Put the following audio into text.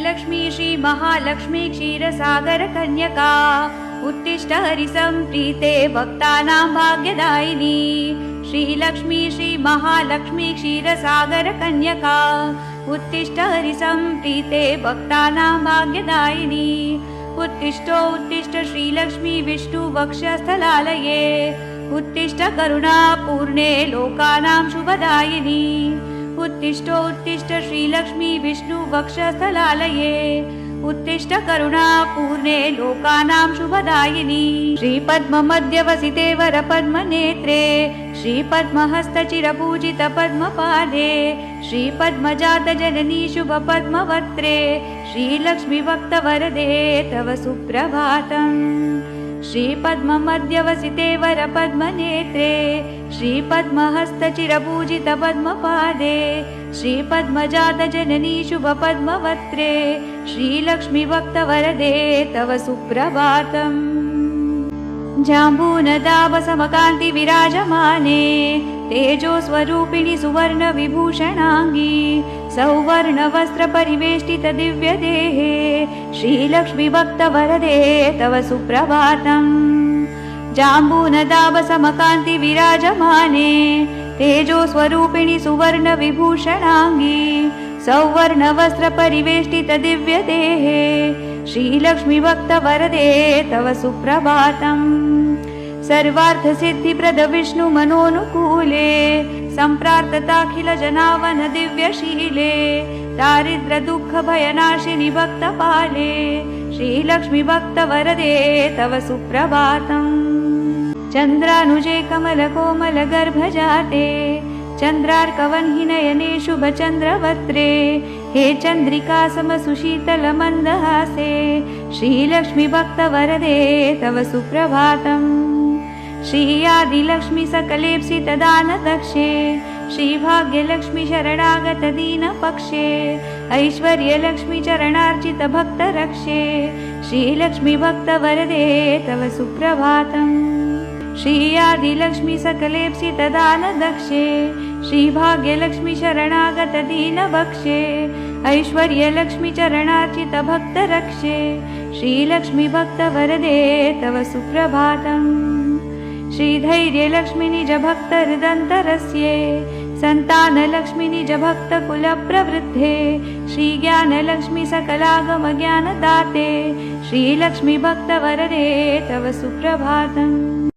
श्रीलक्ष्मी श्रीमहालक्ष्मी क्षीरसागरकन्यका उत्तिष्ठ हरिसम्प्रीते भक्तानां भाग्यदायिनी। श्रीलक्ष्मी श्रीमहालक्ष्मी क्षीरसागरकन्यका उत्तिष्ठ हरिसम्प्रीते भक्तानां भाग्यदायिनी। उत्तिष्ठ श्रीलक्ष्मी विष्णुवक्षस्थलालये उत्तिष्ठ करुणापूर्णे लोकानां शुभदायिनी। उत्तिष्ठ श्रीलक्ष्मी विष्णुवक्षस्थलालये उत्तिष्ठ करुणापूर्णे लोकानां शुभदायिनी। श्रीपद्ममध्यवसिते वरपद्मनेत्रे श्रीपद्महस्तचिरपूजितपद्मपादे श्रीपद्मजातजननी शुभपद्मवक्त्रे श्रीलक्ष्मी भक्तवरदे तव सुप्रभातम्। श्रीपद्ममध्यवसिते वरपद्मनेत्रे श्रीपद्महस्तचिरपूजितपद्मपादे श्रीपद्मजातजननी शुभपद्मवक्त्रे श्रीलक्ष्मी भक्तवरदे तव सुप्रभातम्। जाम्बूनदाभसमकान्ति विराजमाने तेजोस्वरूपिणि सुवर्णविभूषणाङ्गी सौवर्णवस्त्रपरिवेष्टित दिव्यदेहे श्रीलक्ष्मी भक्तवरदे तव सुप्रभातम्। जाम्बूनदाभसमकान्ति विराजमाने तेजोस्वरूपिणि सुवर्णविभूषणाङ्गी सौवर्णवस्त्रपरिवेष्टित दिव्यदेहे श्रीलक्ष्मी भक्तवरदे तव सुप्रभातम्। सर्वार्थसिद्धिप्रद विष्णुमनोनुकूले सम्प्रार्थताखिल जनावन दिव्यशीले दारिद्र्यदुःखभयनाशिनि भक्तपाले श्रीलक्ष्मी भक्तवरदे तव सुप्रभातम्। चन्द्रानुजे कमलकोमलगर्भजाते चन्द्रार्कवह्निनयने शुभचन्द्रवक्त्रे हे चन्द्रिका समसुशीतलमन्दहासे श्रीलक्ष्मी भक्तवरदे तव सुप्रभातम्। श्रीयादिलक्ष्मी सकलेप्सितदानदक्षे श्रीभाग्यलक्ष्मी शरणागत दीनपक्षे ऐश्वर्यलक्ष्मी चरणार्चित भक्तरक्षे श्रीलक्ष्मी भक्तवरदे तव सुप्रभातम्। श्रीयादिलक्ष्मी सकलेप्सितदानदक्षे श्रीभाग्यलक्ष्मी शरणागत दीनवक्षे ऐश्वर्यलक्ष्मी चरणार्चित भक्तरक्षे श्रीलक्ष्मी भक्तवरदे तव सुप्रभातम्। श्रीधैर्यलक्ष्मी निज भक्तहृदन्तरस्ये सन्तानलक्ष्मी निज भक्तकुलप्रवृद्धे श्रीज्ञानलक्ष्मी सकलागमज्ञानदाते श्रीलक्ष्मी भक्तवरदे तव सुप्रभातम्।